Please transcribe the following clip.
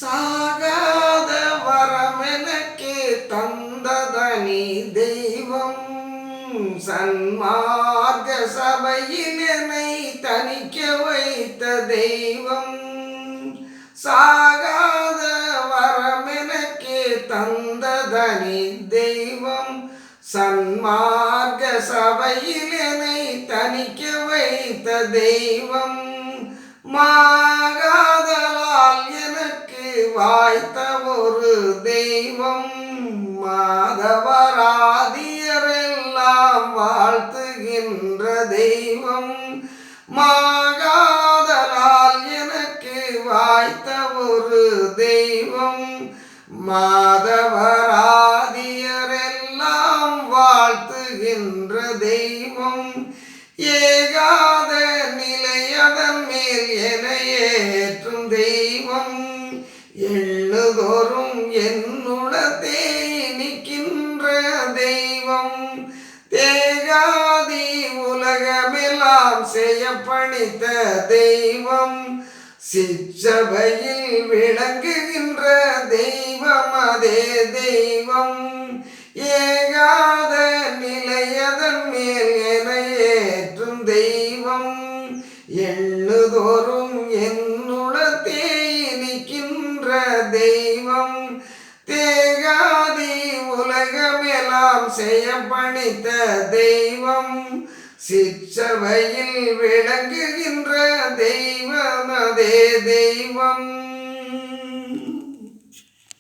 சாகாத வரமெனக்கு தந்ததனி தெய்வம் சன்மார்க்க சபையில் என்னை தணிக்க வைத்த தெய்வம். சாகாத வரமெனக்கு தந்ததனி தெய்வம் சன்மார்க்க சபையில் என்னை தணிக்க வைத்த தெய்வம். மாகாதலால் எனக்கு வாய்த்த ஒரு தெய்வம் மாதவராதியரெல்லாம் வாழ்த்துகின்ற தெய்வம். மாகாதலால் எனக்கு வாய்த்த ஒரு தெய்வம் மாதவராதியரெல்லாம் வாழ்த்துகின்ற தெய்வம். ஏகாத நிலையதன் மேல் எனையேற்றும் தெய்வம். எண்ணுதோறும் என்னுடத்தே நிற்கின்ற தெய்வம். தேகாதி உலகமெல்லாம் செய்ய பணித்த தெய்வம். சிற்றபையில் விளங்குகின்ற தெய்வம் அதே தெய்வம். ஏகாத நிலையதன் மேல் எனையேற்றும் தெய்வம். எண்ணுதோறும் என்னுடத்தே நிற்கின்ற தெய்வம். தேகாதி உலகமெல்லாம் செய்ய பணித்த தெய்வம். சிற்றபையில் விளங்குகின்ற தெய்வம் அதே தெய்வம்.